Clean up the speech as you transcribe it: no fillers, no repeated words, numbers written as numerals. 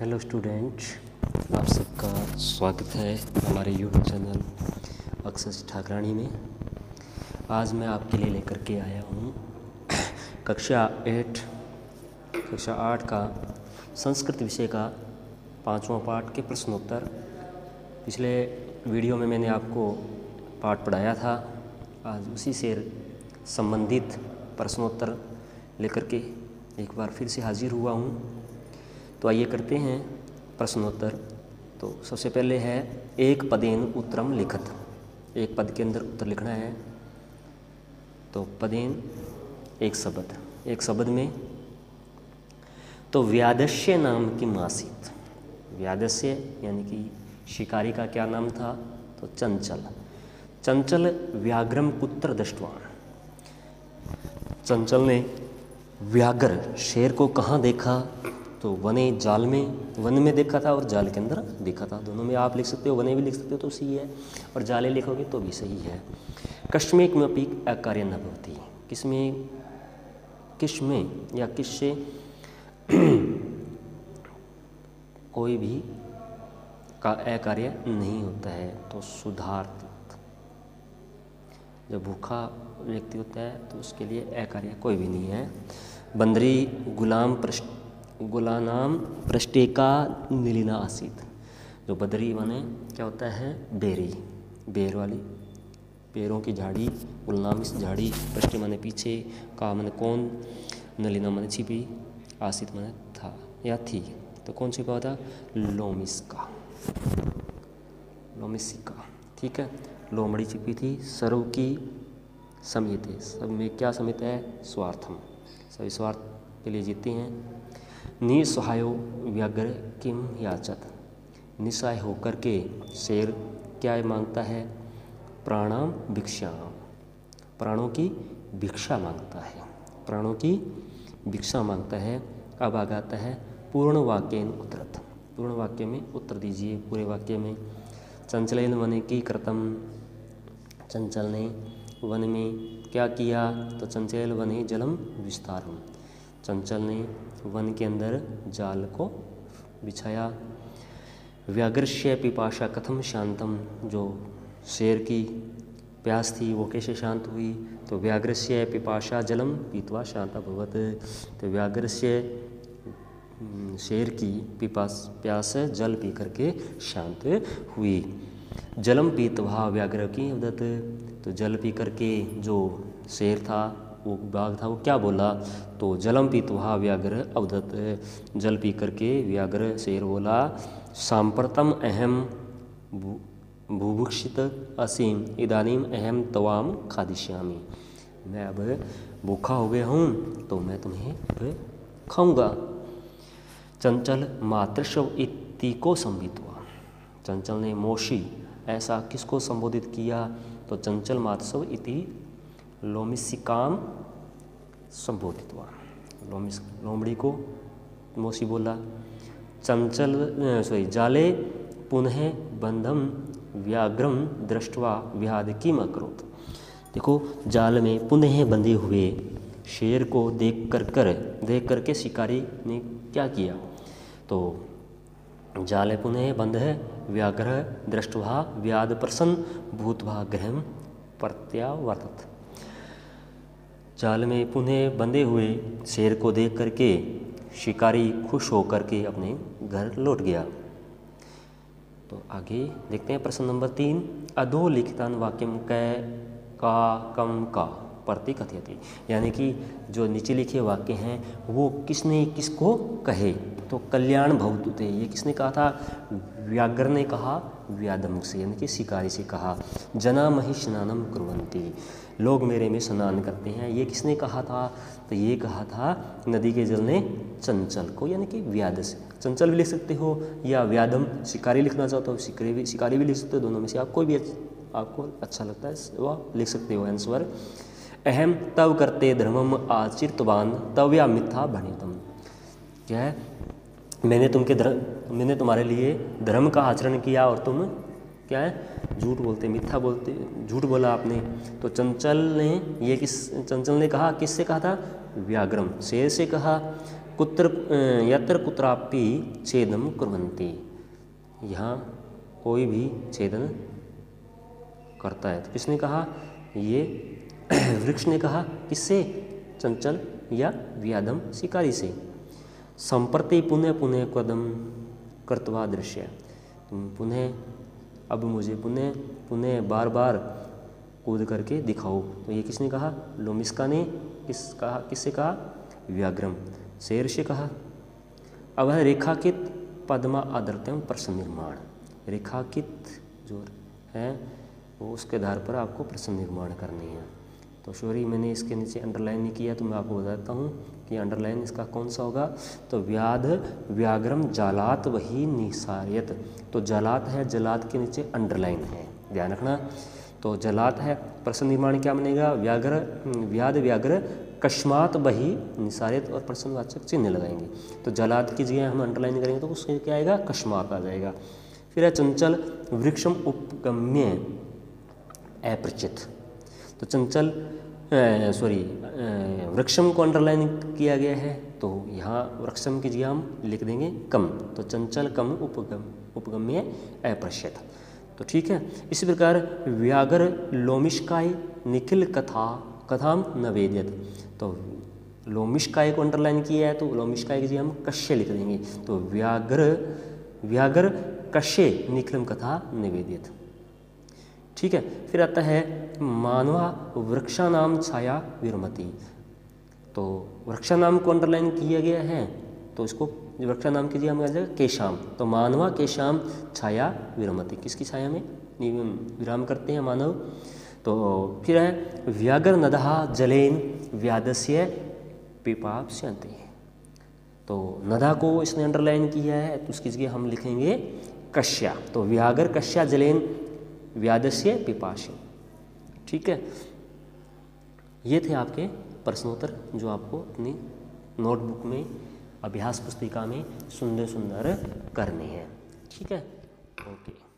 Hello student, आप सबका स्वागत है हमारे यूट्यूब चैनल अक्षर ठाकरानी में। आज मैं आपके लिए लेकर के आया हूँ कक्षा 8 का संस्कृत विषय का 5वां पाठ के प्रश्नोत्तर। पिछले वीडियो में मैंने आपको पाठ पढ़ाया था। आज उसी से संबंधित प्रश्नोत्तर लेकर के एक बार फिर से हाजिर हुआ हूँ। तो आइए करते हैं प्रश्नोत्तर। तो सबसे पहले है एक पदेन उत्तरम लिखत। एक पद के अंदर उत्तर लिखना है। तो पदेन एक शब्द में तो व्यादस्य नाम किम आसीत। व्यादस्य यानी कि शिकारी का क्या नाम था? तो चंचल। चंचल व्याघ्रम कुत्र दृष्ट्वा। चंचल ने व्याघ्र शेर को कहाँ देखा? तो वन में देखा था और जाल के अंदर देखा था। दोनों में आप लिख सकते हो, वने भी लिख सकते हो तो सही है, और जाले लिखोगे तो भी सही है। कस्मेक में अपी अकार्य न भवति। किसमें या किससे कोई भी का अकार्य नहीं होता है। तो सुधार्थ, जब भूखा व्यक्ति होता है तो उसके लिए अकार्य कोई भी नहीं है। बंदरी गुलानाम पृष्ठेका नीलिना आसीत। जो बदरी माने क्या होता है? बेर वाली पेड़ों की झाड़ी। गुलनाम इस झाड़ी, पृष्ठ माने पीछे, का माने कौन, नलिना माने छिपी, आसित माने था या थी। तो कौन छिपा हुआ था? लोमिसिका। ठीक है, लोमड़ी छिपी थी। सर्व की समित, सब में क्या समित है? स्वार्थम, सभी स्वार्थ के लिए जीते हैं। निसहायो व्याघ्र किम याचत। निसहाय होकर के शेर क्या मांगता है? प्राणाम भिक्षाम। प्राणों की भिक्षा मांगता है। प्राणों की भिक्षा मांगता है। अब आ जाता है पूर्ण वाक्येन उत्तरत। पूर्ण वाक्य में उत्तर दीजिए। पूरे वाक्य में चंचलेन वने की कृतम। चंचल ने वन में क्या किया? तो चंचल वने जलम विस्तारम। चंचल ने वन के अंदर जाल को बिछाया। व्याघ्रस्य पिपाशा कथम शांतम। जो शेर की प्यास थी वो कैसे शांत हुई? तो व्याघ्रस्य पिपाशा जलम पीत्वा शांत अभवत। तो व्याघ्रस्य शेर की प्यास जल पी करके शांत हुई। जलम पीत्वा व्याघ्र की अवदत। तो जल पी करके जो शेर था, वो बाघ था, वो क्या बोला? तो जलम पीत्वा व्याघ्र अवदत। जल पी करके व्याघ्र शेर बोला, सांप्रतम अहम बुभुक्षित असीम इदानीम अहम तवाम खादिष्यामि। मैं अब भूखा हो गया हूँ तो मैं तुम्हें अब खाऊंगा। चंचल मातृशव इति को संबित हुआ। चंचल ने मोशी ऐसा किसको संबोधित किया? तो चंचल मातृशव इति लोमिसिकाम संबोधित हुआ। लोमड़ी को मोशी बोला। जाले पुनः बंधम व्याघ्रम दृष्ट्वा विहाद किम अकरोत्। देखो, जाल में पुनः बंधे हुए शेर को देख करके शिकारी ने क्या किया? तो जाले पुनः बंध है व्याघ्र दृष्ट्वा व्याध प्रसन्न भूत्वा गृहं प्रत्यावर्तत। जाल में पुनः बंधे हुए शेर को देख करके शिकारी खुश होकर के अपने घर लौट गया। तो आगे देखते हैं प्रश्न नंबर 3। अधोलिखितान वाक्यम कै का कम का प्रतिकथयति। यानी कि जो नीचे लिखे वाक्य हैं वो किसने किसको कहे? तो कल्याण भवतु ते, ये किसने कहा था? व्याघ्र ने कहा व्याधमुख से, यानी कि शिकारी से कहा। जना महि स्नानम कुर्वन्ति, लोग मेरे में स्नान करते हैं, ये किसने कहा था? तो ये कहा था नदी के जल ने चंचल को, यानी कि व्याध से। चंचल भी लिख सकते हो या व्याधम, शिकारी लिखना चाहते हो शिकारी भी लिख सकते हो। दोनों में से आप कोई भी आपको अच्छा लगता है वह लिख सकते हो। आंसर अहम तव करते धर्मम आचितवान तव या मिथ्या भणितम। क्या है? मैंने तुम्हारे लिए धर्म का आचरण किया और तुम क्या है? झूठ बोलते, झूठ बोला आपने। तो चंचल ने कहा किससे कहा था? व्याघ्रम, शेर से कहा। यत्र कुत्रापि छेदम कुर्वन्ति, यहाँ कोई भी छेदन करता है। तो किसने कहा? ये वृक्ष ने कहा। किससे? चंचल या व्याधम शिकारी से। संप्रति पुनः पुनः कदम कर्तवा दृश्य, तुम पुनः, अब मुझे पुनः पुनः बार बार कूद करके दिखाओ। तो ये किसने कहा? लोमिस्का ने। किससे कहा? व्याघ्रम, शेर से कहा। अब है रेखाकित पद्मा आदर्त्यम प्रश्न निर्माण। रेखाकित जो है वो उसके आधार पर आपको प्रश्न निर्माण करनी है। तो सॉरी मैंने इसके नीचे अंडरलाइन नहीं किया, तो मैं आपको बताता हूँ कि अंडरलाइन इसका कौन सा होगा। तो व्याघ्रम जालात वही निसार्यत, तो जालात है, जालात के नीचे अंडरलाइन है, ध्यान रखना। तो जालात है, प्रश्न निर्माण क्या बनेगा? व्याघ्र कस्मात बही निसारित और प्रश्नवाचक चिन्ह लगाएंगे। तो जालात की जगह हम अंडरलाइन करेंगे तो उसके क्या आएगा? कस्मात आ जाएगा। फिर है चंचल वृक्षम उपगम्य अपरिचित। तो चंचल वृक्षम को अंडरलाइन किया गया है, तो यहाँ वृक्षम की जगह हम लिख देंगे कम। तो चंचल कम उपगम्य अपरिचित। तो ठीक है। इसी प्रकार व्याघ्र लोमिष्काय निखिल कथाम नवेद्यत। तो लोमिष्काय को अंडरलाइन किया है, तो लोमिष्काय की जगह हम कश्य लिख देंगे। तो व्याघ्र कश्य निखिलम कथा निवेद्यत। ठीक है। फिर आता है मानवा वृक्षानाम छाया विरमति। तो वृक्षानाम को अंडरलाइन किया गया है, तो इसको वृक्षानाम की जगह हम आ जाएगा केशाम। तो मानवा केशाम छाया विरमति, किसकी छाया में विराम करते हैं मानव। तो फिर है व्याघ्र नदहा जलेन व्याधस्य पिपाप्स्यन्ति। तो नदा को इसने अंडरलाइन किया है, तो उसकी जगह हम लिखेंगे कश्या। तो व्याघ्र कश्या जलेन व्याधस्य पिपाशी। ठीक है। ये थे आपके प्रश्नोत्तर जो आपको अपनी नोटबुक में, अभ्यास पुस्तिका में सुंदर सुंदर करने हैं। ठीक है। ओके।